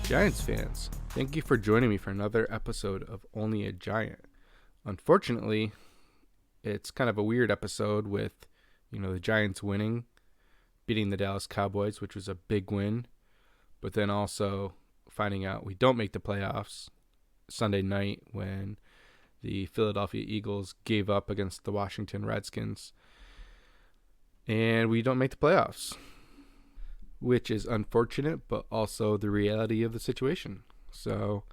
Giants fans, thank you for joining me for another episode of Only a Giant. Unfortunately, it's kind of a weird episode with, the Giants winning, beating the Dallas Cowboys, which was a big win, but then also finding out we don't make the playoffs Sunday night when the Philadelphia Eagles gave up against the Washington Redskins, and we don't make the playoffs, which is unfortunate, but also the reality of the situation. So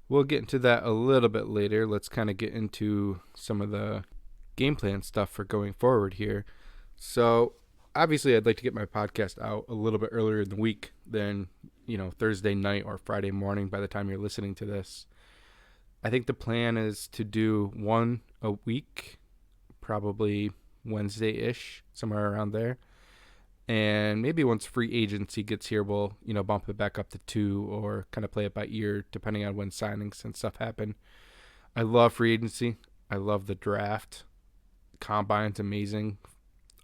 we'll get into that a little bit later. Let's kind of get into some of the game plan stuff for going forward here. So obviously I'd like to get my podcast out a little bit earlier in the week than, Thursday night or Friday morning by the time you're listening to this. I think the plan is to do one a week, probably Wednesday-ish, somewhere around there. And maybe once free agency gets here, we'll, bump it back up to 2 or kind of play it by ear depending on when signings and stuff happen. I love free agency. I love the draft. Combine's amazing.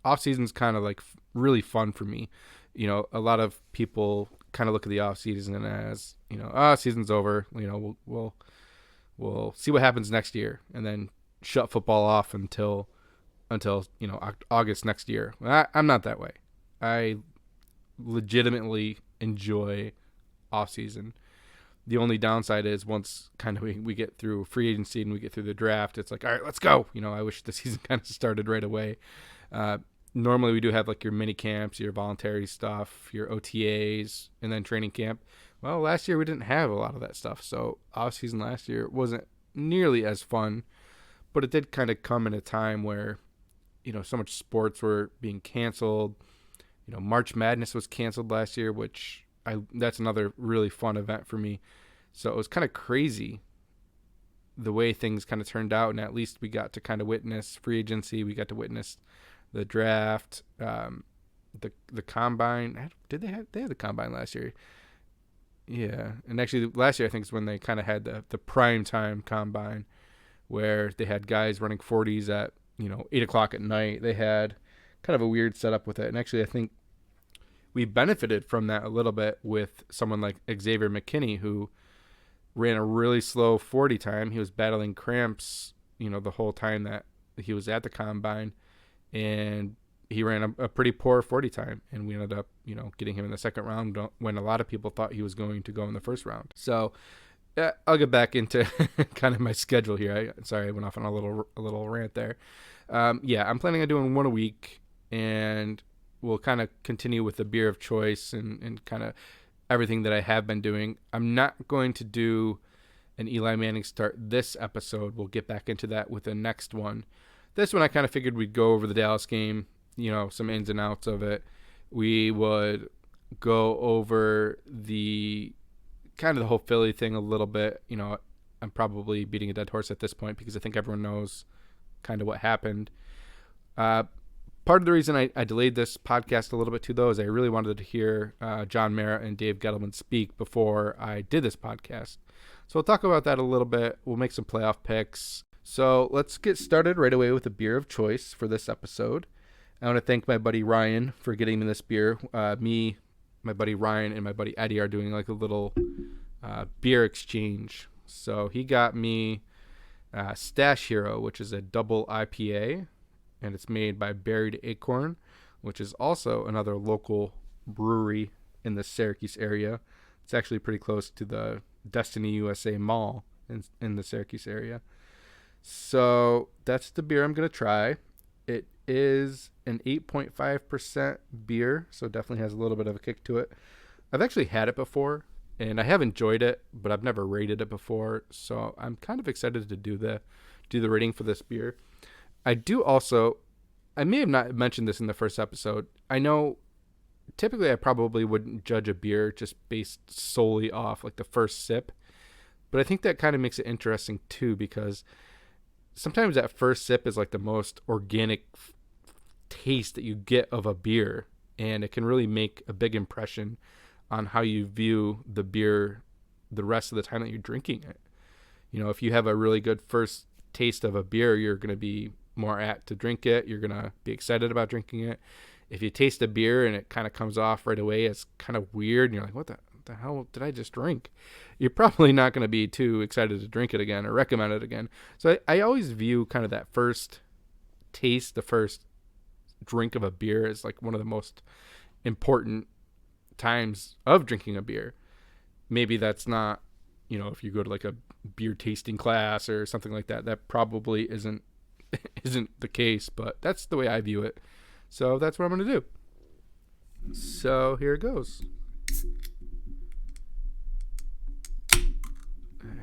Offseason's kind of like really fun for me. A lot of people kind of look at the offseason as, season's over. We'll see what happens next year and then shut football off until August next year. I'm not that way. I legitimately enjoy off-season. The only downside is once kind of we get through free agency and we get through the draft, it's like, all right, let's go. I wish the season kind of started right away. Normally we do have like your mini camps, your voluntary stuff, your OTAs, and then training camp. Well, last year we didn't have a lot of that stuff. So off-season last year wasn't nearly as fun, but it did kind of come in a time where, so much sports were being canceled. March Madness was canceled last year, which that's another really fun event for me. So it was kind of crazy the way things kind of turned out, and at least we got to kind of witness free agency. We got to witness the draft, the combine. They had the combine last year? Yeah, and actually last year I think is when they kind of had the prime time combine, where they had guys running 40s at 8 o'clock at night. They had kind of a weird setup with it. And actually, I think we benefited from that a little bit with someone like Xavier McKinney, who ran a really slow 40 time. He was battling cramps, the whole time that he was at the combine, and he ran a pretty poor 40 time. And we ended up, getting him in the second round when a lot of people thought he was going to go in the first round. So I'll get back into kind of my schedule here. Sorry, I went off on a little rant there. I'm planning on doing one a week. And we'll kind of continue with the beer of choice and kind of everything that I have been doing. I'm not going to do an Eli Manning start this episode. We'll get back into that with the next one. This one I kind of figured we'd go over the Dallas game, some ins and outs of it. We would go over the kind of the whole Philly thing a little bit. I'm probably beating a dead horse at this point because I think everyone knows kind of what happened. Part of the reason I delayed this podcast a little bit too, though, is I really wanted to hear John Mara and Dave Gettleman speak before I did this podcast. So we'll talk about that a little bit. We'll make some playoff picks. So let's get started right away with a beer of choice for this episode. I want to thank my buddy Ryan for getting me this beer. Me, my buddy Ryan, and my buddy Eddie are doing like a little beer exchange. So he got me Stash Hero, which is a double IPA. And it's made by Buried Acorn, which is also another local brewery in the Syracuse area. It's actually pretty close to the Destiny USA Mall in the Syracuse area. So that's the beer I'm going to try. It is an 8.5% beer, so definitely has a little bit of a kick to it. I've actually had it before, and I have enjoyed it, but I've never rated it before. So I'm kind of excited to do the rating for this beer. I may have not mentioned this in the first episode. I know typically I probably wouldn't judge a beer just based solely off like the first sip, but I think that kind of makes it interesting too, because sometimes that first sip is like the most organic taste that you get of a beer, and it can really make a big impression on how you view the beer the rest of the time that you're drinking it. If you have a really good first taste of a beer, you're going to be more apt to drink it. You're going to be excited about drinking it. If you taste a beer and it kind of comes off right away as kind of weird and you're like, what the what the hell did I just drink? You're probably not going to be too excited to drink it again or recommend it again. So I always view kind of that first taste, the first drink of a beer as like one of the most important times of drinking a beer. Maybe that's not, if you go to like a beer tasting class or something like that, that probably isn't the case, but that's the way I view it. So that's what I'm going to do. So here it goes. All right.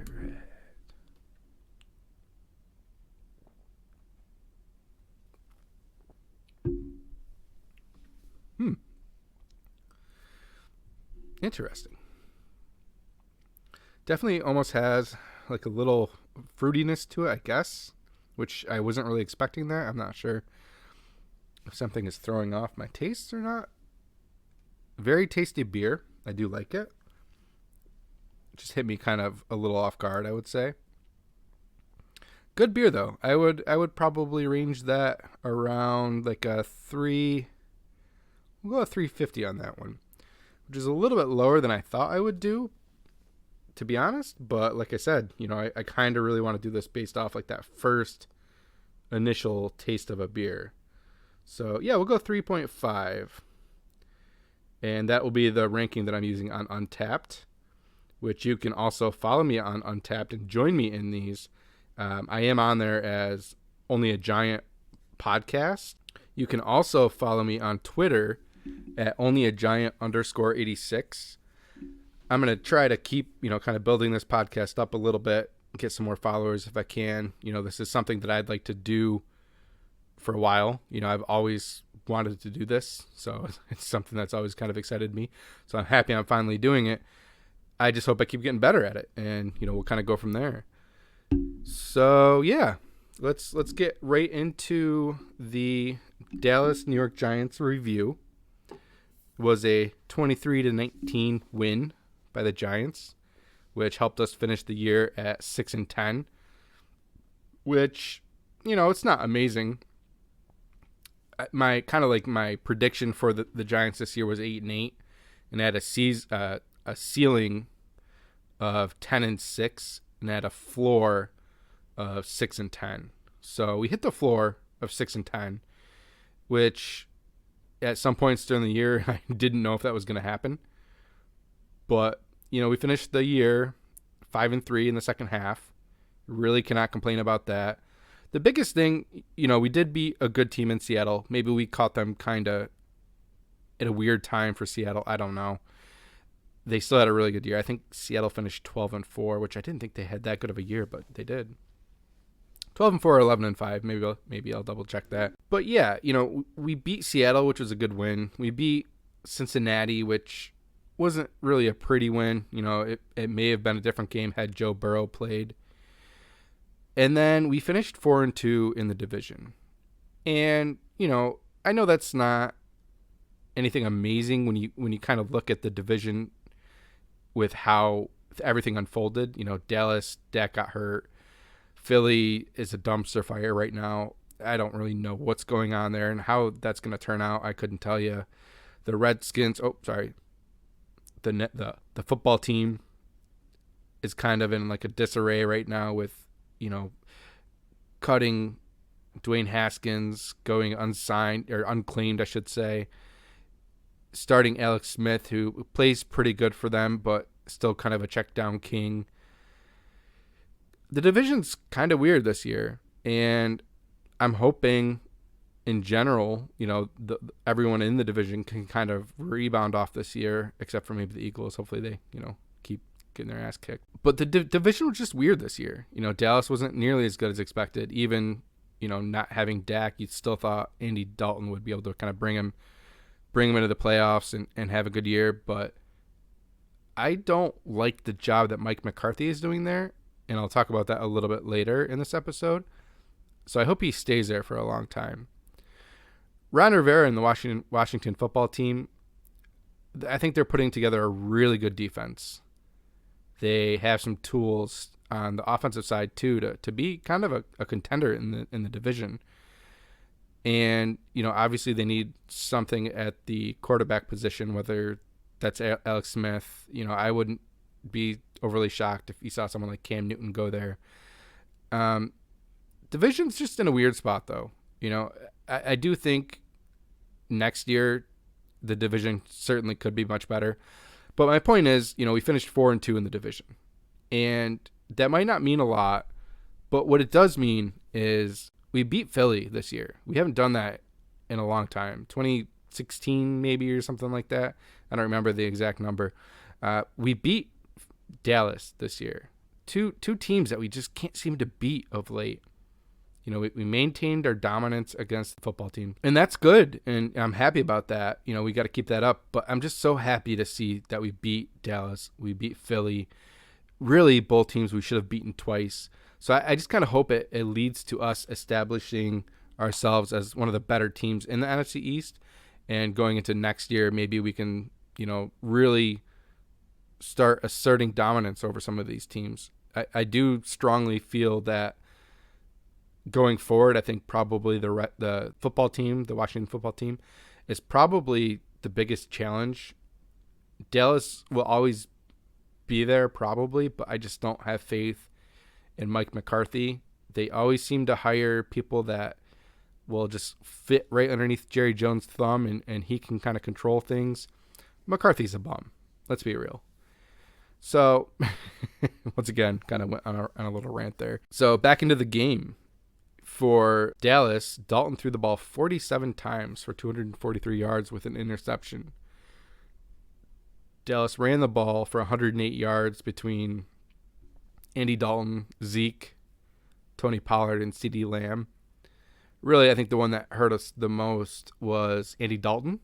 Interesting. Definitely almost has like a little fruitiness to it, I guess, which I wasn't really expecting that. I'm not sure if something is throwing off my tastes or not. Very tasty beer. I do like it. Just hit me kind of a little off guard, I would say. Good beer though. I would probably range that around like a 3. We'll go 350 on that one, which is a little bit lower than I thought I would do, to be honest. But like I said, I kind of really want to do this based off like that first initial taste of a beer. So yeah, we'll go 3.5. And that will be the ranking that I'm using on Untapped, which you can also follow me on Untapped and join me in these. I am on there as Only a Giant Podcast. You can also follow me on Twitter at onlyagiant_86. I'm going to try to keep, kind of building this podcast up a little bit, get some more followers if I can. This is something that I'd like to do for a while. I've always wanted to do this, so it's something that's always kind of excited me. So I'm happy I'm finally doing it. I just hope I keep getting better at it, and we'll kind of go from there. So yeah, let's get right into the Dallas New York Giants review. It was a 23-19 win by the Giants, which helped us finish the year at 6-10, which it's not amazing. My prediction for the Giants this year was 8-8, and had a ceiling of 10-6, and had a floor of 6-10. So we hit the floor of 6-10, which at some points during the year I didn't know if that was going to happen. But we finished the year 5-3 in the second half. Really cannot complain about that. The biggest thing, we did beat a good team in Seattle. Maybe we caught them kind of at a weird time for Seattle. I don't know. They still had a really good year. I think Seattle finished 12-4, which I didn't think they had that good of a year, but they did. 12-4 or 11-5. Maybe I'll double check that. But yeah, we beat Seattle, which was a good win. We beat Cincinnati, which wasn't really a pretty win. It may have been a different game had Joe Burrow played. And then we finished 4-2 in the division. And, I know that's not anything amazing when you kind of look at the division with how everything unfolded. Dallas, Dak got hurt. Philly is a dumpster fire right now. I don't really know what's going on there and how that's going to turn out. I couldn't tell you. The Redskins, the football team is kind of in like a disarray right now with, cutting Dwayne Haskins, going unsigned or unclaimed, I should say. Starting Alex Smith, who plays pretty good for them, but still kind of a check down king. The division's kind of weird this year, and I'm hoping in general, everyone in the division can kind of rebound off this year, except for maybe the Eagles. Hopefully they, keep getting their ass kicked. But the division was just weird this year. Dallas wasn't nearly as good as expected. Even, not having Dak, you still thought Andy Dalton would be able to kind of bring him into the playoffs and have a good year. But I don't like the job that Mike McCarthy is doing there, and I'll talk about that a little bit later in this episode. So I hope he stays there for a long time. Ron Rivera and the Washington football team, I think they're putting together a really good defense. They have some tools on the offensive side too to be kind of a contender in the division. And obviously they need something at the quarterback position, whether that's Alex Smith. I wouldn't be overly shocked if you saw someone like Cam Newton go there. Division's just in a weird spot, though. I do think next year the division certainly could be much better. But my point is, we finished 4-2 in the division. And that might not mean a lot, but what it does mean is we beat Philly this year. We haven't done that in a long time. 2016 maybe or something like that. I don't remember the exact number. We beat Dallas this year. Two teams that we just can't seem to beat of late. We maintained our dominance against the football team. And that's good, and I'm happy about that. We got to keep that up. But I'm just so happy to see that we beat Dallas. We beat Philly. Really, both teams we should have beaten twice. So I just kind of hope it leads to us establishing ourselves as one of the better teams in the NFC East. And going into next year, maybe we can, really start asserting dominance over some of these teams. I do strongly feel that going forward, I think probably the football team, the Washington football team, is probably the biggest challenge. Dallas will always be there probably, but I just don't have faith in Mike McCarthy. They always seem to hire people that will just fit right underneath Jerry Jones' thumb, and he can kind of control things. McCarthy's a bum. Let's be real. So, once again, kind of went on a little rant there. So, back into the game. For Dallas, Dalton threw the ball 47 times for 243 yards with an interception. Dallas ran the ball for 108 yards between Andy Dalton, Zeke, Tony Pollard, and CeeDee Lamb. Really, I think the one that hurt us the most was Andy Dalton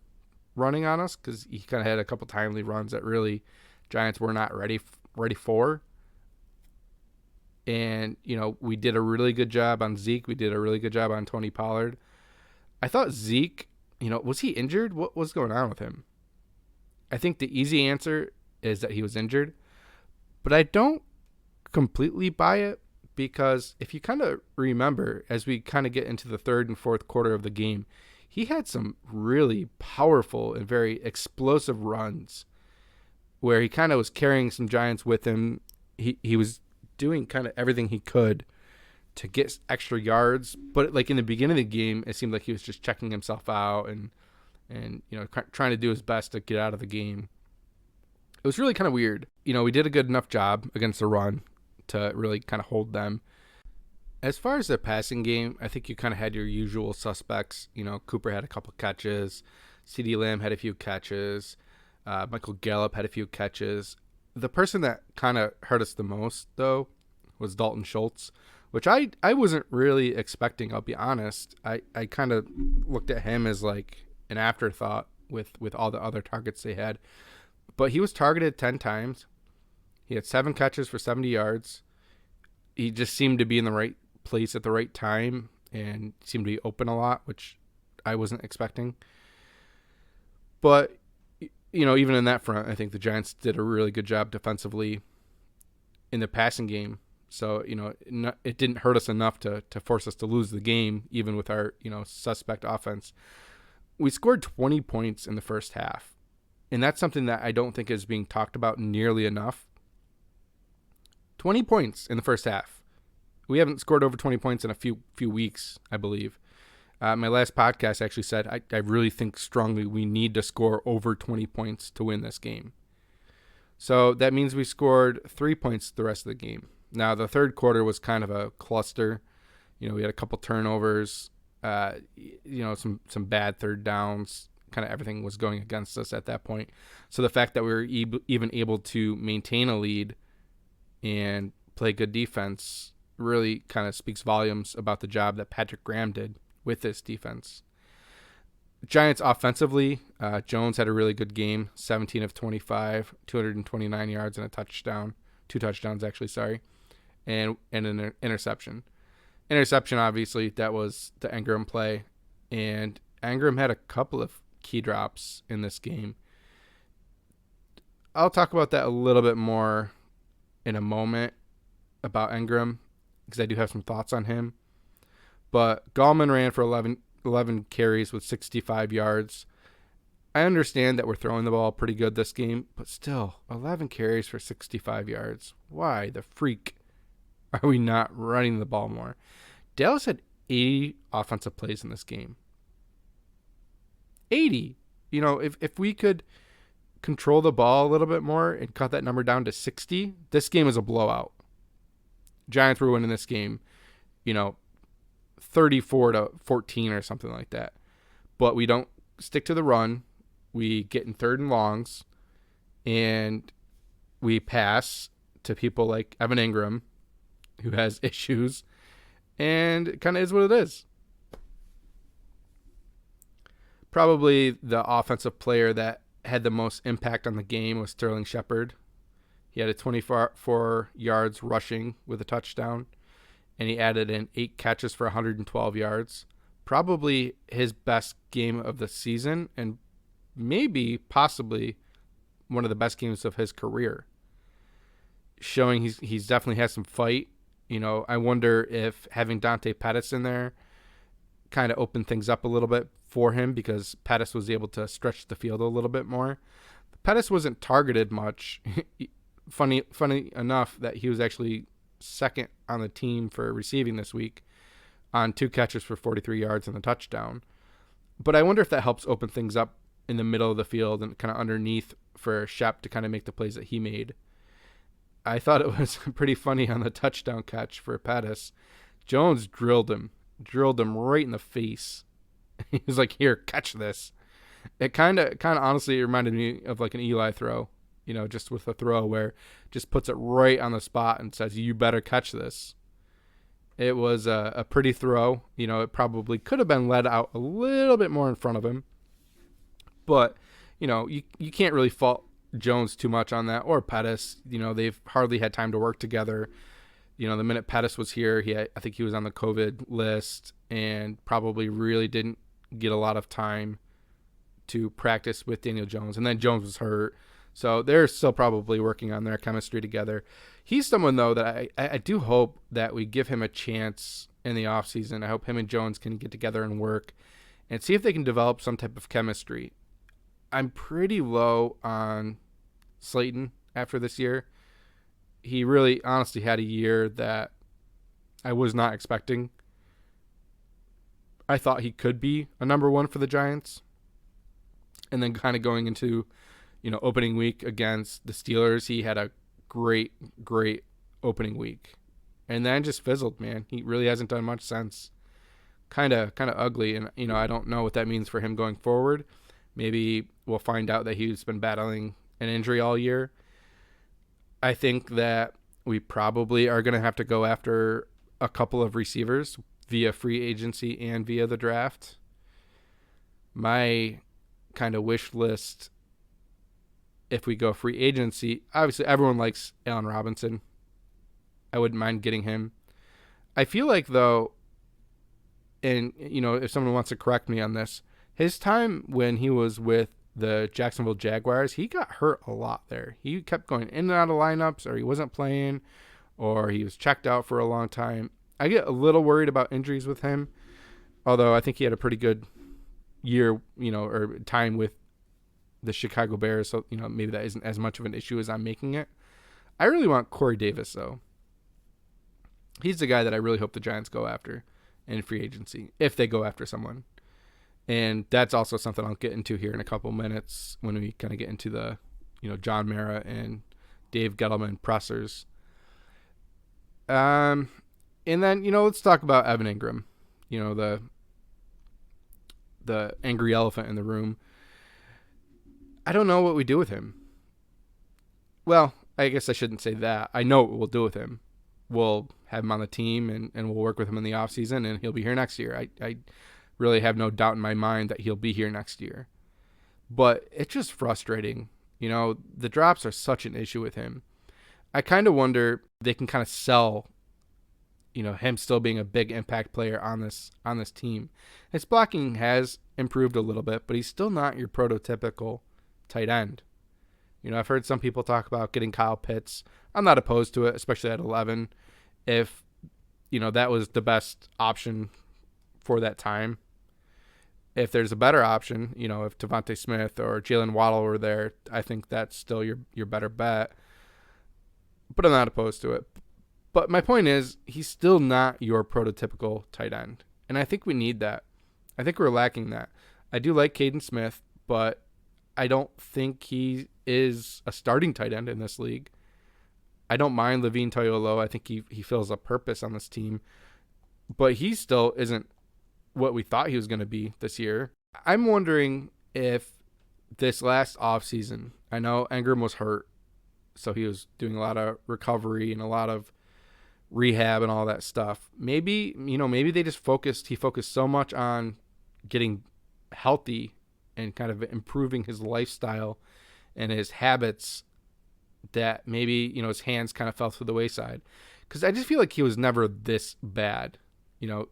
running on us, because he kind of had a couple timely runs that really Giants were not ready for. And, we did a really good job on Zeke. We did a really good job on Tony Pollard. I thought Zeke, was he injured? What was going on with him? I think the easy answer is that he was injured. But I don't completely buy it, because if you kind of remember, as we kind of get into the third and fourth quarter of the game, he had some really powerful and very explosive runs where he kind of was carrying some Giants with him. He was doing kind of everything he could to get extra yards, but like in the beginning of the game, it seemed like he was just checking himself out and trying to do his best to get out of the game. It was really kind of weird. We did a good enough job against the run to really kind of hold them. As far as the passing game, I think you kind of had your usual suspects. Cooper had a couple catches, CeeDee Lamb had a few catches, Michael Gallup had a few catches. The person that kind of hurt us the most, though, was Dalton Schultz, which I wasn't really expecting, I'll be honest. I kind of looked at him as like an afterthought with all the other targets they had. But he was targeted 10 times. He had 7 catches for 70 yards. He just seemed to be in the right place at the right time and seemed to be open a lot, which I wasn't expecting. But even in that front, I think the Giants did a really good job defensively in the passing game. So, it didn't hurt us enough to force us to lose the game, even with our, suspect offense. We scored 20 points in the first half, and that's something that I don't think is being talked about nearly enough. 20 points in the first half. We haven't scored over 20 points in a few weeks, I believe. My last podcast actually said I really think strongly we need to score over 20 points to win this game. So that means we scored 3 points the rest of the game. Now, the third quarter was kind of a cluster. We had a couple turnovers, some bad third downs. Kind of everything was going against us at that point. So the fact that we were even able to maintain a lead and play good defense really kind of speaks volumes about the job that Patrick Graham did with this defense. Giants offensively, Jones had a really good game, 17 of 25, 229 yards and a touchdown, 2 touchdowns actually, sorry, and an interception. Interception, obviously, that was the Engram play, and Engram had a couple of key drops in this game. I'll talk about that a little bit more in a moment about Engram, because I do have some thoughts on him. But Gallman ran for 11 carries with 65 yards. I understand that we're throwing the ball pretty good this game, but still, 11 carries for 65 yards. Why the freak are we not running the ball more? Dallas had 80 offensive plays in this game. 80. If we could control the ball a little bit more and cut that number down to 60, this game is a blowout. Giants were winning this game, 34-14 or something like that. But we don't stick to the run. We get in third and longs, and we pass to people like Evan Ingram, who has issues, and it kind of is what it is. Probably the offensive player that had the most impact on the game was Sterling Shepard. He had a 24 yards rushing with a touchdown, and he added in 8 catches for 112 yards. Probably his best game of the season, and maybe possibly one of the best games of his career. Showing he's definitely has some fight. I wonder if having Dante Pettis in there kind of opened things up a little bit for him, because Pettis was able to stretch the field a little bit more. Pettis wasn't targeted much. Funny enough that he was actually second on the team for receiving this week on 2 catches for 43 yards and a touchdown. But I wonder if that helps open things up in the middle of the field and kind of underneath for Shep to kind of make the plays that he made. I thought it was pretty funny on the touchdown catch for Pettis. Jones drilled him right in the face. He was like, "Here, catch this." It kind of honestly reminded me of like an Eli throw, just with a throw where just puts it right on the spot and says, "You better catch this." It was a pretty throw. It probably could have been led out a little bit more in front of him. But, you can't really fault Jones too much on that, or Pettis. They've hardly had time to work together. The minute Pettis was here, I think he was on the COVID list and probably really didn't get a lot of time to practice with Daniel Jones. And then Jones was hurt. So they're still probably working on their chemistry together. He's someone, though, that I do hope that we give him a chance in the offseason. I hope him and Jones can get together and work and see if they can develop some type of chemistry. I'm pretty low on Slayton after this year. He really honestly had a year that I was not expecting. I thought he could be a number one for the Giants. And then kind of going into, opening week against the Steelers, he had a great opening week. And then just fizzled, man. He really hasn't done much since. Kind of ugly. And, I don't know what that means for him going forward. Maybe we'll find out that he's been battling an injury all year. I think that we probably are going to have to go after a couple of receivers via free agency and via the draft. My kind of wish list, if we go free agency, obviously everyone likes Allen Robinson. I wouldn't mind getting him. I feel like, though, and, if someone wants to correct me on this, his time when he was with the Jacksonville Jaguars, he got hurt a lot there. He kept going in and out of lineups, or he wasn't playing, or he was checked out for a long time. I get a little worried about injuries with him, although I think he had a pretty good year, or time with the Chicago Bears, so, maybe that isn't as much of an issue as I'm making it. I really want Corey Davis, though. He's the guy that I really hope the Giants go after in free agency, if they go after someone. And that's also something I'll get into here in a couple minutes when we kind of get into the, John Mara and Dave Gettleman pressers. And then, let's talk about Evan Ingram, the angry elephant in the room. I don't know what we do with him. Well, I guess I shouldn't say that. I know what we'll do with him. We'll have him on the team and we'll work with him in the offseason, and he'll be here next year. I really have no doubt in my mind that he'll be here next year. But it's just frustrating. The drops are such an issue with him. I kind of wonder if they can kind of sell, him still being a big impact player on this team. His blocking has improved a little bit, but he's still not your prototypical tight end. I've heard some people talk about getting Kyle Pitts. I'm not opposed to it, especially at 11. If, that was the best option for that time. If there's a better option, if Devontae Smith or Jalen Waddle were there, I think that's still your better bet. But I'm not opposed to it. But my point is, he's still not your prototypical tight end. And I think we need that. I think we're lacking that. I do like Caden Smith, but I don't think he is a starting tight end in this league. I don't mind Levine Toilolo. I think he fills a purpose on this team. But he still isn't what we thought he was going to be this year. I'm wondering if this last offseason, I know Engram was hurt, so he was doing a lot of recovery and a lot of rehab and all that stuff. Maybe they just he focused so much on getting healthy and kind of improving his lifestyle and his habits that maybe, his hands kind of fell through the wayside. Because I just feel like he was never this bad.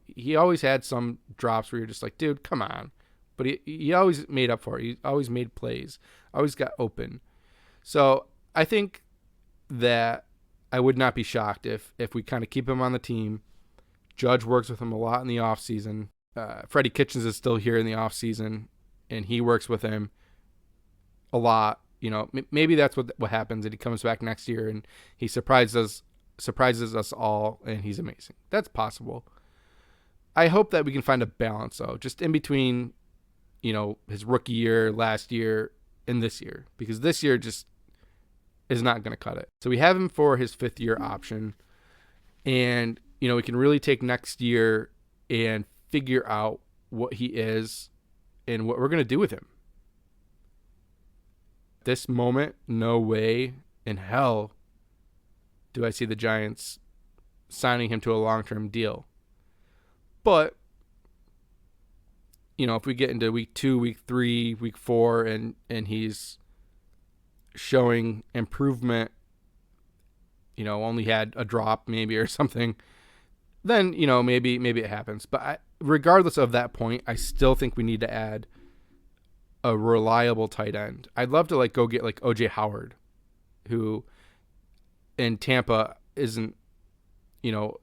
He always had some drops where you're just like, dude, come on. But he always made up for it. He always made plays, always got open. So I think that I would not be shocked if we kind of keep him on the team. Judge works with him a lot in the offseason. Freddie Kitchens is still here in the offseason, and he works with him a lot. Maybe that's what happens, and he comes back next year and he surprises us all, and he's amazing. That's possible. I hope that we can find a balance, though, just in between, his rookie year, last year, and this year, because this year just is not going to cut it. So we have him for his 5th-year option, and, we can really take next year and figure out what he is and what we're going to do with him. This moment, no way in hell do I see the Giants signing him to a long-term deal. But, if we get into week 2, week 3, week 4, and he's showing improvement, only had a drop maybe or something, then, maybe it happens. But regardless of that point, I still think we need to add a reliable tight end. I'd love to go get OJ Howard, who in Tampa isn't,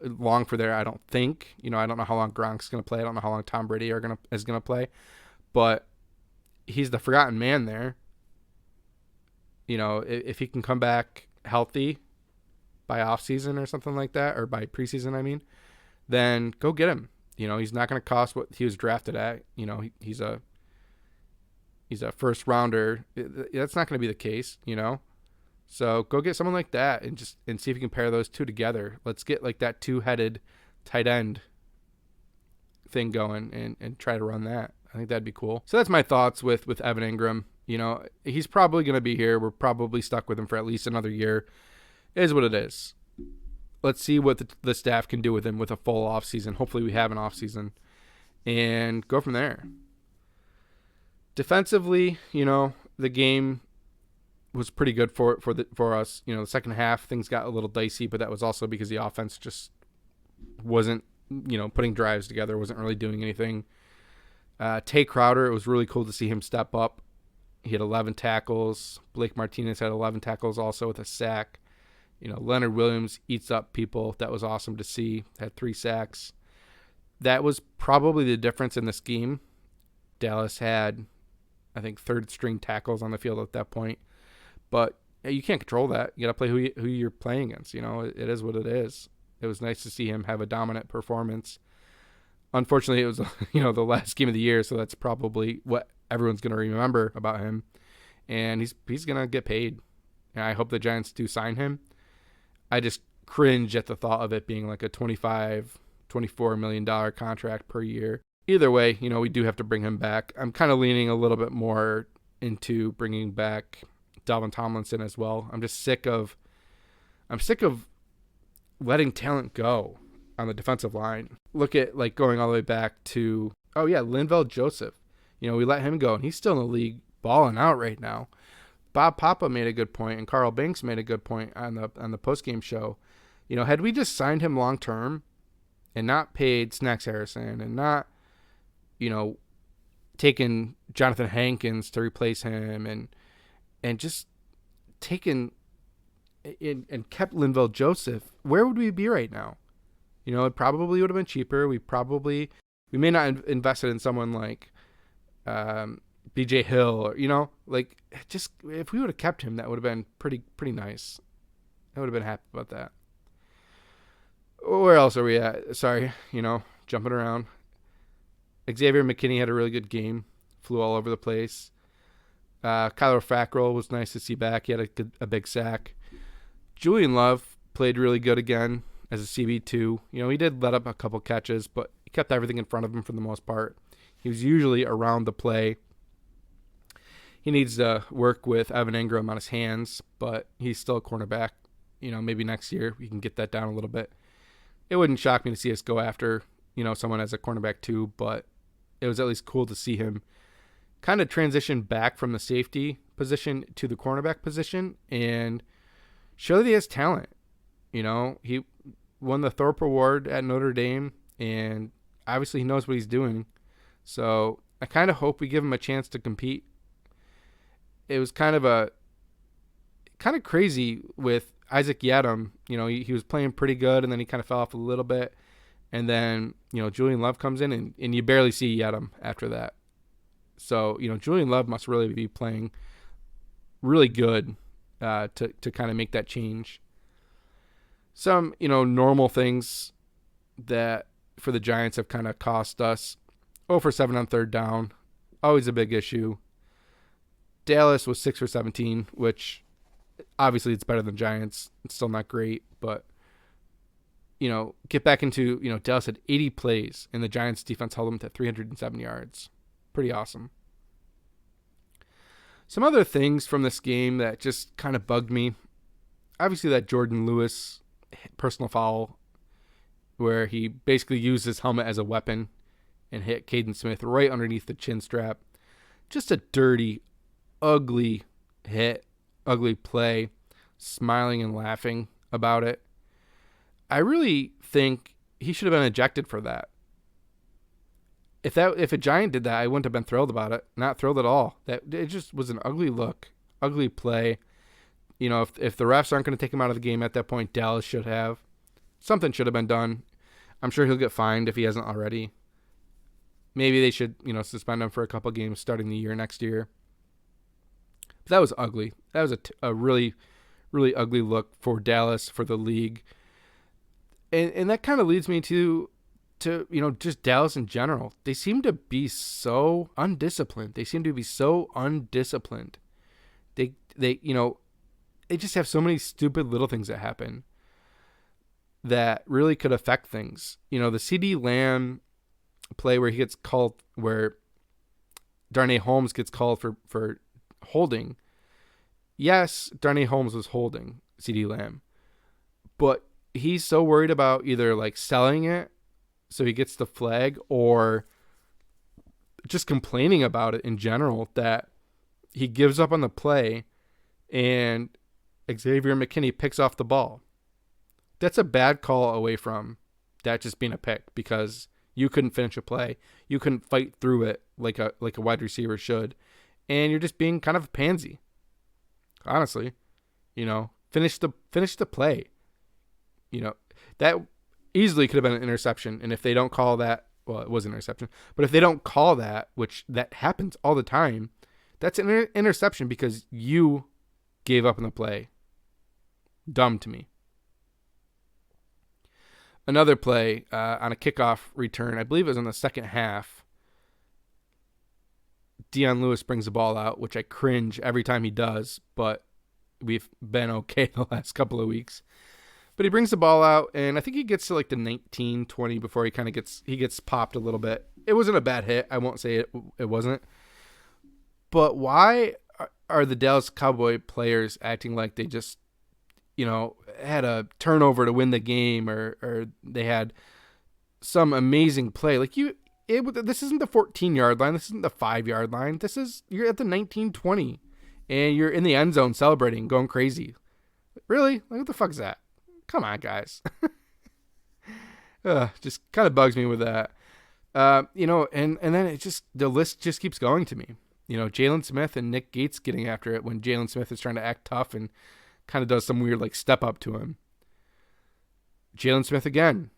long for there. I don't think, I don't know how long Gronk's going to play. I don't know how long Tom Brady is going to play, but he's the forgotten man there. If he can come back healthy by offseason or something like that, or by preseason, I mean, then go get him. He's not going to cost what he was drafted at. He's a first rounder. That's not going to be the case, So go get someone like that and see if you can pair those two together. Let's get that 2-headed tight end thing going and try to run that. I think that'd be cool. So that's my thoughts with Evan Engram. He's probably going to be here. We're probably stuck with him for at least another year. It is what it is. Let's see what the staff can do with him with a full offseason. Hopefully we have an offseason and go from there. Defensively, the game was pretty good for us. The second half things got a little dicey, but that was also because the offense just wasn't, putting drives together, wasn't really doing anything. Tay Crowder, it was really cool to see him step up. He had 11 tackles. Blake Martinez had 11 tackles also with a sack. Leonard Williams eats up people. That was awesome to see. Had 3 sacks. That was probably the difference in this game. Dallas had, I think, 3rd-string tackles on the field at that point. But you can't control that. You got to play who you're playing against. It is what it is. It was nice to see him have a dominant performance. Unfortunately, it was the last game of the year, so that's probably what everyone's going to remember about him. And he's going to get paid. And I hope the Giants do sign him. I just cringe at the thought of it being a $24 million contract per year. Either way, we do have to bring him back. I'm kind of leaning a little bit more into bringing back Dalvin Tomlinson as well. I'm sick of letting talent go on the defensive line. Look at going all the way back to Linval Joseph. We let him go and he's still in the league balling out right now. Bob Papa made a good point and Carl Banks made a good point on the post-game show. Had we just signed him long term and not paid Snacks Harrison and not taken Jonathan Hankins to replace him and just taken and kept Linval Joseph, where would we be right now? It probably would have been cheaper. We may not have invested in someone like BJ Hill, or like just if we would have kept him, that would have been pretty nice. I would have been happy about that. Where else are we at? Sorry, jumping around. Xavier McKinney had a really good game, flew all over the place. Kyler Fackrell was nice to see back. He had a big sack. Julian Love played really good again as a CB2. He did let up a couple catches, but he kept everything in front of him for the most part. He was usually around the play. He needs to work with Evan Ingram on his hands, but he's still a cornerback. Maybe next year we can get that down a little bit. It wouldn't shock me to see us go after, someone as a cornerback too, but it was at least cool to see him kind of transition back from the safety position to the cornerback position and show that he has talent. He won the Thorpe Award at Notre Dame, and obviously he knows what he's doing. So I kind of hope we give him a chance to compete. It was kind of crazy with Isaac Yadam. He was playing pretty good, and then he kind of fell off a little bit. And then, Julian Love comes in, and you barely see Yadam after that. So, Julian Love must really be playing really good to kind of make that change. Some, normal things that for the Giants have kind of cost us. 0 for 7 on third down. Always a big issue. Dallas was 6 for 17, which obviously it's better than Giants. It's still not great, but get back into, Dallas had 80 plays, and the Giants defense held them to 307 yards. Pretty awesome. Some other things from this game that just kind of bugged me. Obviously that Jordan Lewis personal foul where he basically used his helmet as a weapon and hit Caden Smith right underneath the chin strap. Just a dirty, ugly hit, ugly play, smiling and laughing about it. I really think he should have been ejected for that. If a Giant did that, I wouldn't have been thrilled about it. Not thrilled at all. It just was an ugly look, ugly play. If the refs aren't going to take him out of the game at that point, Dallas should have. Something should have been done. I'm sure he'll get fined if he hasn't already. Maybe they should, suspend him for a couple games starting the year next year. But that was ugly. That was a really, really ugly look for Dallas, for the league. And that kind of leads me to just Dallas in general. They seem to be so undisciplined. They just have so many stupid little things that happen that really could affect things. The CeeDee Lamb play where he gets called, where Darnay Holmes gets called for holding. Yes, Darnay Holmes was holding CeeDee Lamb, but he's so worried about either like selling it so he gets the flag or just complaining about it in general that he gives up on the play and Xavier McKinney picks off the ball. That's a bad call away from that just being a pick, because you couldn't finish a play. You couldn't fight through it like a wide receiver should. And you're just being kind of a pansy. Honestly, finish the play. That easily could have been an interception. And if they don't call that, well, it was an interception. But if they don't call that, which that happens all the time, that's an interception because you gave up on the play. Dumb to me. Another play on a kickoff return, I believe it was in the second half. Dion Lewis brings the ball out, which I cringe every time he does, but we've been okay the last couple of weeks. But he brings the ball out, and I think he gets to like the 19-20 before he kind of gets popped a little bit. It wasn't a bad hit. I won't say it wasn't. But why are the Dallas Cowboy players acting like they just, had a turnover to win the game, or they had some amazing play? Like this isn't the 14-yard line. This isn't the 5-yard line. You're at the 19-20, and you're in the end zone celebrating, going crazy. Really? Like, what the fuck is that? Come on, guys. Just kind of bugs me with that. And then the list just keeps going to me. Jalen Smith and Nick Gates getting after it when Jalen Smith is trying to act tough and kind of does some weird like step up to him. Jalen Smith again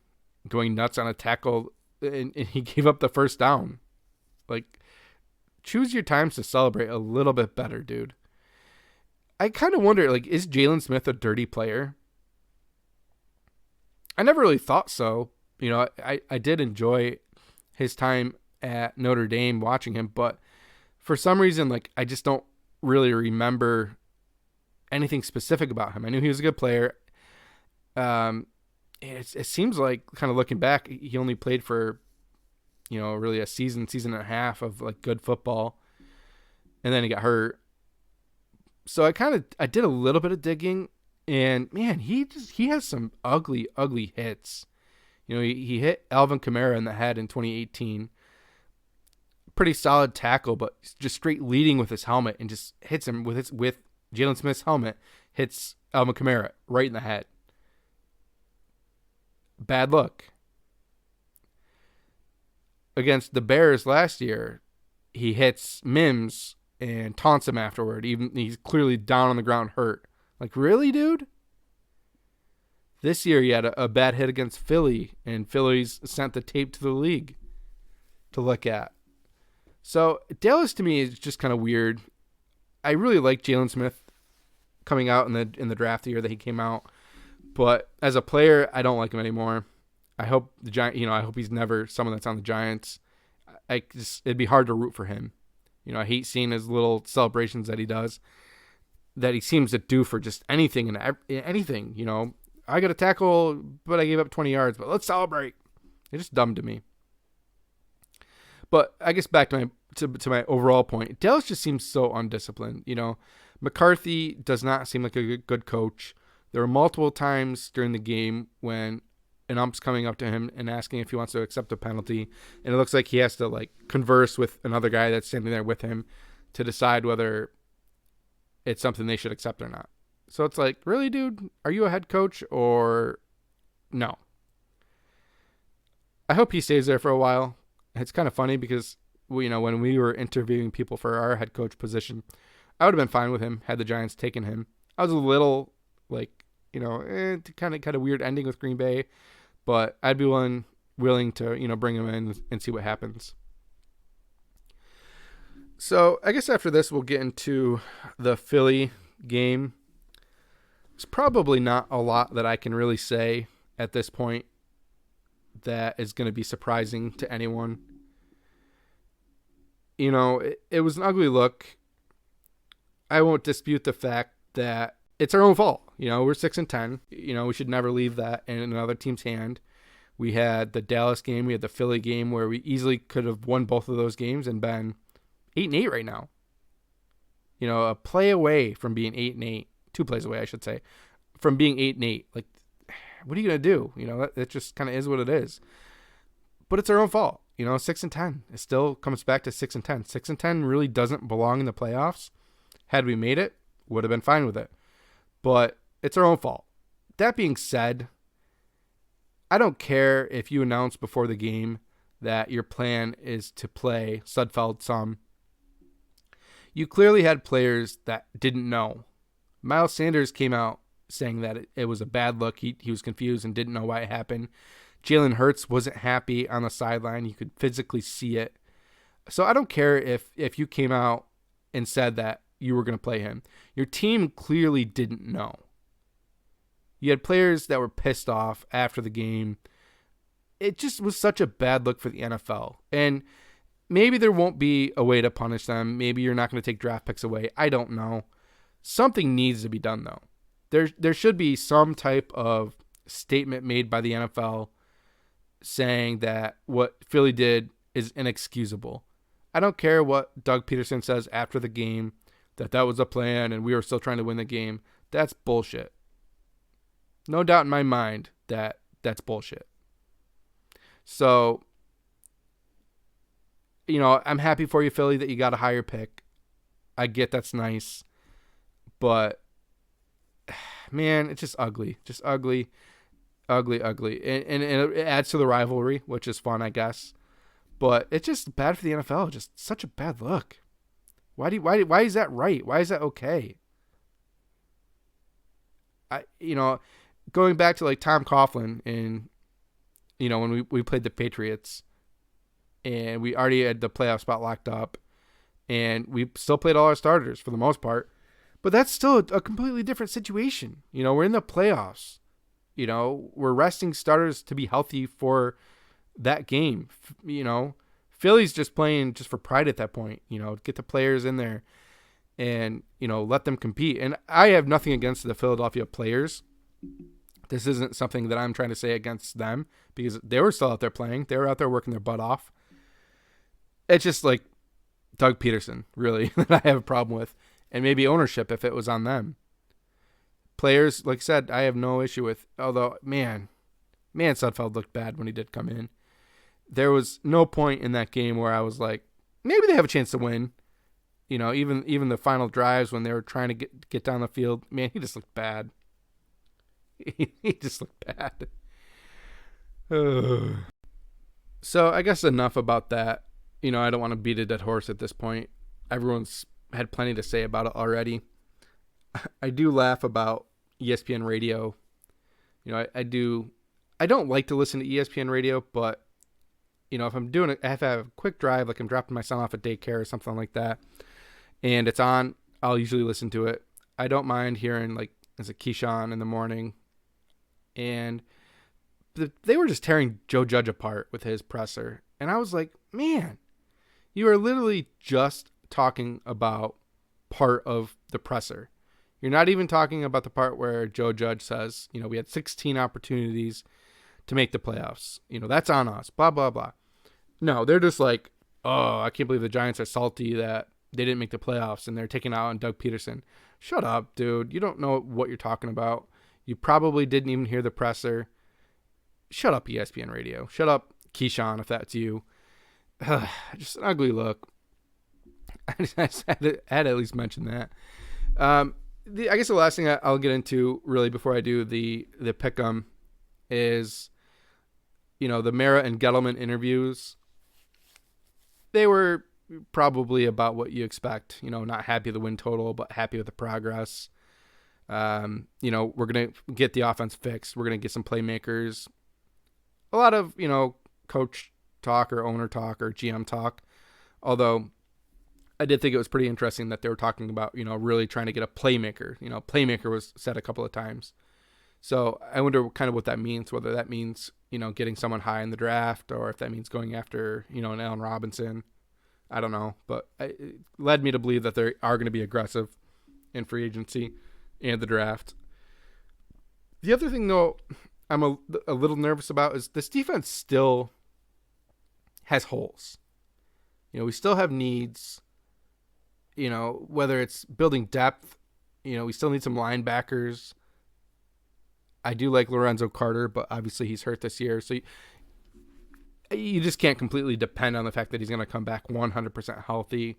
going nuts on a tackle, and he gave up the first down. Like, choose your times to celebrate a little bit better, dude. I kind of wonder, like, is Jalen Smith a dirty player? I never really thought so. You know, I did enjoy his time at Notre Dame watching him, but for some reason, like, I just don't really remember anything specific about him. I knew he was a good player. It seems like, kind of looking back, he only played for, you know, really a season and a half of like good football, and then he got hurt. So I did a little bit of digging, and man, he has some ugly hits. You know, he hit Alvin Kamara in the head in 2018. Pretty solid tackle, but just straight leading with his helmet and just hits him with Jalen Smith's helmet, hits Alvin Kamara right in the head. Bad look. Against the Bears last year, he hits Mims and taunts him afterward. Even he's clearly down on the ground hurt. Like, really, dude? This year he had a bad hit against Philly, and Philly's sent the tape to the league to look at. So Dallas to me is just kind of weird. I really like Jalen Smith coming out in the draft year that he came out, but as a player, I don't like him anymore. I hope I hope he's never someone that's on the Giants. It'd be hard to root for him. You know, I hate seeing his little celebrations that he does, that he seems to do for just anything and anything. You know, I got a tackle, but I gave up 20 yards, but let's celebrate. It's just dumb to me. But I guess back to my overall point, Dallas just seems so undisciplined. You know, McCarthy does not seem like a good coach. There were multiple times during the game when an ump's coming up to him and asking if he wants to accept a penalty, and it looks like he has to like converse with another guy that's standing there with him to decide whether it's something they should accept or not. So it's like, really, dude, are you a head coach or no? I hope he stays there for a while. It's kind of funny because when we were interviewing people for our head coach position, I would have been fine with him had the Giants taken him. I was a little like, kind of weird ending with Green Bay, but I'd be willing to, bring him in and see what happens. So I guess after this, we'll get into the Philly game. There's probably not a lot that I can really say at this point that is going to be surprising to anyone. It was an ugly look. I won't dispute the fact that it's our own fault. We're 6-10. We should never leave that in another team's hand. We had the Dallas game. We had the Philly game where we easily could have won both of those games and been 8-8 right now. A play away from being 8-8. 2 plays away, I should say, from being 8-8. Like, what are you going to do? That just kind of is what it is. But it's our own fault. 6-10. It still comes back to 6-10. 6-10 really doesn't belong in the playoffs. Had we made it, would have been fine with it. But it's our own fault. That being said, I don't care if you announce before the game that your plan is to play Sudfeld some. You clearly had players that didn't know. Miles Sanders came out saying that it was a bad look. He was confused and didn't know why it happened. Jalen Hurts wasn't happy on the sideline. You could physically see it. So I don't care if you came out and said that you were going to play him. Your team clearly didn't know. You had players that were pissed off after the game. It just was such a bad look for the NFL. And maybe there won't be a way to punish them. Maybe you're not going to take draft picks away. I don't know. Something needs to be done, though. There should be some type of statement made by the NFL saying that what Philly did is inexcusable. I don't care what Doug Peterson says after the game, that was a plan and we were still trying to win the game. That's bullshit. No doubt in my mind that that's bullshit. So, I'm happy for you, Philly, that you got a higher pick. I get that's nice. But, man, it's just ugly. Just ugly. And it adds to the rivalry, which is fun, I guess. But it's just bad for the NFL. Just such a bad look. Why is that right? Why is that okay? Going back to like Tom Coughlin and when we played the Patriots and we already had the playoff spot locked up and we still played all our starters for the most part. But that's still a completely different situation. We're in the playoffs. We're resting starters to be healthy for that game. Philly's just playing just for pride at that point. Get the players in there and, let them compete. And I have nothing against the Philadelphia players. This isn't something that I'm trying to say against them, because they were still out there playing. They were out there working their butt off. It's just like Doug Peterson, really, that I have a problem with. And maybe ownership if it was on them. Players, like I said, I have no issue with. Although, man, Sudfeld looked bad when he did come in. There was no point in that game where I was like, maybe they have a chance to win. Even the final drives when they were trying to get down the field, man, he just looked bad. He just looked bad. So I guess enough about that. I don't want to beat a dead horse at this point. Everyone's had plenty to say about it already. I do laugh about ESPN radio. I don't like to listen to ESPN radio, but if I'm doing it, I have to have a quick drive, like I'm dropping my son off at daycare or something like that, and it's on, I'll usually listen to it. I don't mind hearing, like, as a Keyshawn in the morning, and they were just tearing Joe Judge apart with his presser, and I was like, man, you are literally just talking about part of the presser. You're not even talking about the part where Joe Judge says, we had 16 opportunities to make the playoffs. That's on us, blah, blah, blah. No, they're just like, oh, I can't believe the Giants are salty that they didn't make the playoffs and they're taking out on Doug Peterson. Shut up, dude. You don't know what you're talking about. You probably didn't even hear the presser. Shut up, ESPN radio. Shut up, Keyshawn, if that's you. Just an ugly look. I just had to at least mention that. I guess the last thing I'll get into really before I do the pick'em is, the Mara and Gettleman interviews. They were probably about what you expect. Not happy with the win total, but happy with the progress. We're gonna get the offense fixed. We're gonna get some playmakers. A lot of coach talk or owner talk or GM talk. Although I did think it was pretty interesting that they were talking about, really trying to get a playmaker. Playmaker was said a couple of times. So I wonder kind of what that means, whether that means, getting someone high in the draft, or if that means going after, an Allen Robinson. I don't know. But it led me to believe that they are going to be aggressive in free agency and the draft. The other thing, though, I'm a little nervous about is this defense still has holes. We still have needs. Whether it's building depth, we still need some linebackers. I do like Lorenzo Carter, but obviously he's hurt this year. So you just can't completely depend on the fact that he's going to come back 100% healthy.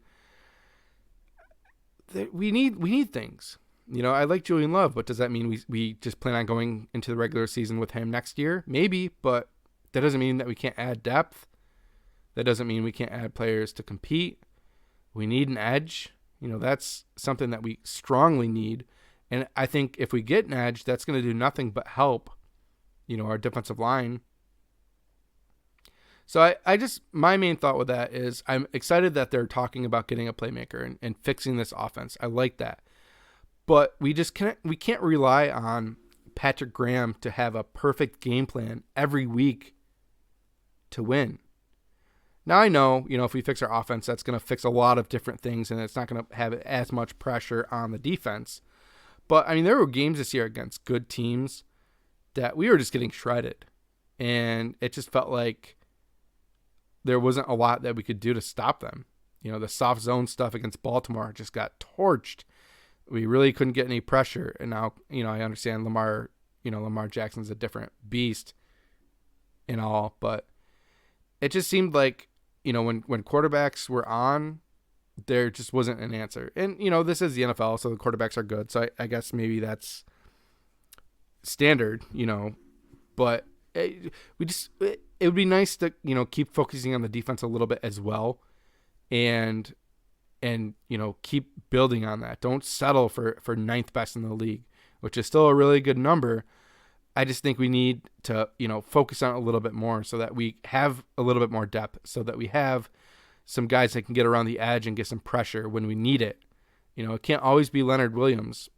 We need things. I like Julian Love, but does that mean we just plan on going into the regular season with him next year? Maybe, but that doesn't mean that we can't add depth. That doesn't mean we can't add players to compete. We need an edge. That's something that we strongly need. And I think if we get an edge, that's going to do nothing but help, our defensive line. So my main thought with that is I'm excited that they're talking about getting a playmaker and fixing this offense. I like that. But we can't rely on Patrick Graham to have a perfect game plan every week to win. Now I know, if we fix our offense, that's going to fix a lot of different things, and it's not going to have as much pressure on the defense. But, there were games this year against good teams that we were just getting shredded. And it just felt like there wasn't a lot that we could do to stop them. The soft zone stuff against Baltimore just got torched. We really couldn't get any pressure. And now, I understand Lamar Jackson's a different beast and all, but it just seemed like, when quarterbacks were on, there just wasn't an answer. And, this is the NFL, so the quarterbacks are good. So I guess maybe that's standard, but it would be nice to, keep focusing on the defense a little bit as well. And keep building on that. Don't settle for ninth best in the league, which is still a really good number. I just think we need to, focus on it a little bit more so that we have a little bit more depth, so that we have, some guys that can get around the edge and get some pressure when we need it. It can't always be Leonard Williams.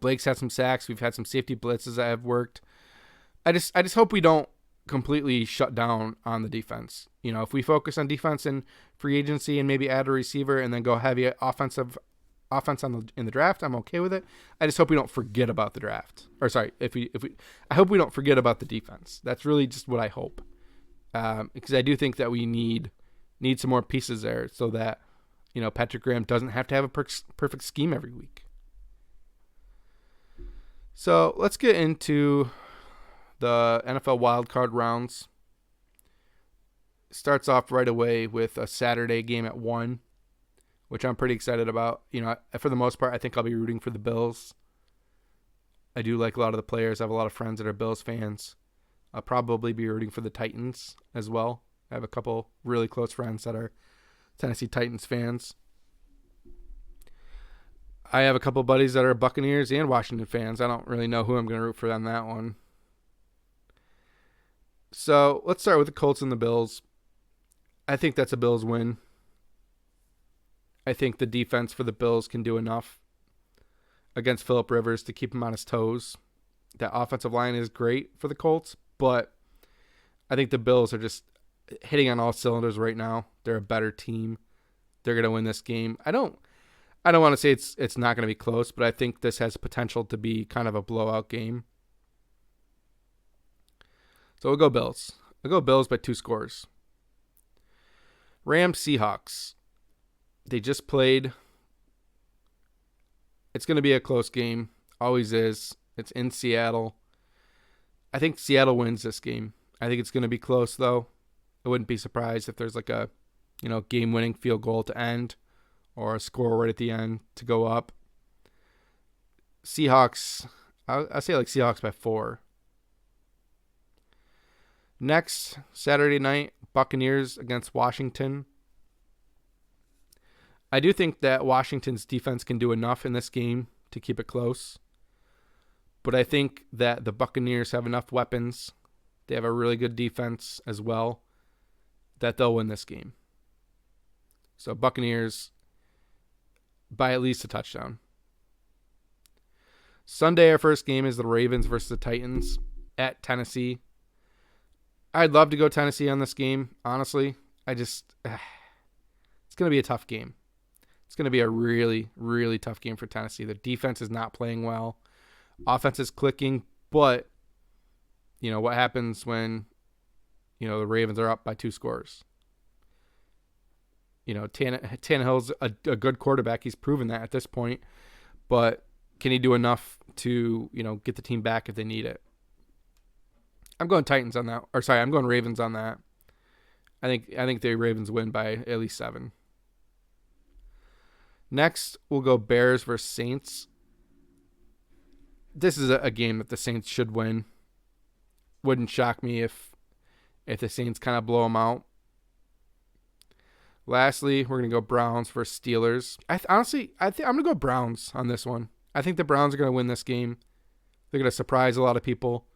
Blake's had some sacks. We've had some safety blitzes that have worked. I just hope we don't completely shut down on the defense. If we focus on defense and free agency and maybe add a receiver and then go heavy offense in the draft, I'm okay with it. I just hope we don't forget about the draft. Or sorry, I hope we don't forget about the defense. That's really just what I hope. Because I do think that we need some more pieces there so that Patrick Graham doesn't have to have a perfect scheme every week. So let's get into the NFL wildcard rounds. Starts off right away with a Saturday game at 1, which I'm pretty excited about. For the most part, I think I'll be rooting for the Bills. I do like a lot of the players. I have a lot of friends that are Bills fans. I'll probably be rooting for the Titans as well. I have a couple really close friends that are Tennessee Titans fans. I have a couple buddies that are Buccaneers and Washington fans. I don't really know who I'm going to root for on that one. So let's start with the Colts and the Bills. I think that's a Bills win. I think the defense for the Bills can do enough against Phillip Rivers to keep him on his toes. That offensive line is great for the Colts, but I think the Bills are just hitting on all cylinders right now. They're a better team. They're going to win this game. I don't want to say it's not going to be close, but I think this has potential to be kind of a blowout game. So we'll go Bills. I'll go Bills by 2 scores. Rams Seahawks. They just played. It's going to be a close game. Always is. It's in Seattle. I think Seattle wins this game. I think it's going to be close, though. I wouldn't be surprised if there's like a, game-winning field goal to end or a score right at the end to go up. Seahawks, I'll say like Seahawks by 4. Next, Saturday night, Buccaneers against Washington. I do think that Washington's defense can do enough in this game to keep it close. But I think that the Buccaneers have enough weapons. They have a really good defense as well that they'll win this game. So Buccaneers by at least a touchdown. Sunday, our first game is the Ravens versus the Titans at Tennessee. I'd love to go Tennessee on this game, honestly. It's going to be a tough game. It's going to be a really, really tough game for Tennessee. The defense is not playing well. Offense is clicking, but, what happens when, the Ravens are up by 2 scores? Tannehill's a good quarterback. He's proven that at this point. But can he do enough to, get the team back if they need it? I'm going Titans on that. Or sorry, I'm going Ravens on that. I think the Ravens win by at least 7. Next, we'll go Bears versus Saints. This is a game that the Saints should win. Wouldn't shock me if the Saints kind of blow them out. Lastly, we're going to go Browns versus Steelers. Honestly, I'm going to go Browns on this one. I think the Browns are going to win this game. They're going to surprise a lot of people.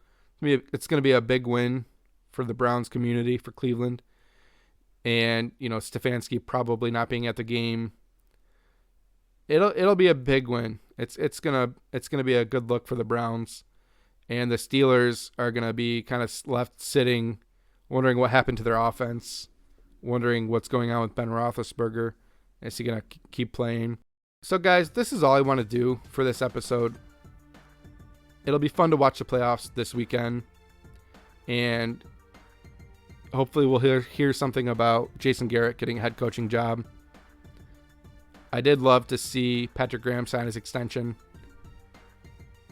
It's going to be a big win for the Browns community, for Cleveland. And, Stefanski probably not being at the game. It'll be a big win. It's gonna be a good look for the Browns. And the Steelers are going to be kind of left sitting, wondering what happened to their offense, wondering what's going on with Ben Roethlisberger. Is he going to keep playing? So, guys, this is all I want to do for this episode. It'll be fun to watch the playoffs this weekend. And hopefully we'll hear something about Jason Garrett getting a head coaching job. I did love to see Patrick Graham sign his extension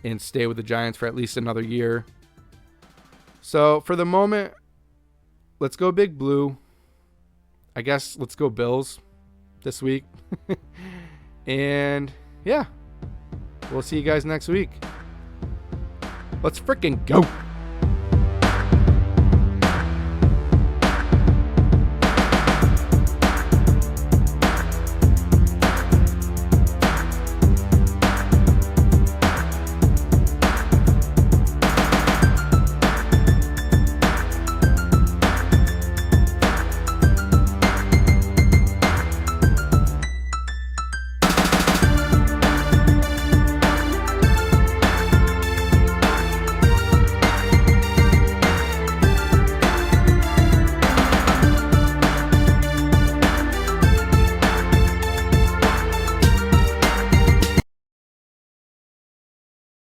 and stay with the Giants for at least another year. So for the moment, let's go Big Blue. I guess let's go Bills this week. And yeah, we'll see you guys next week. Let's freaking go.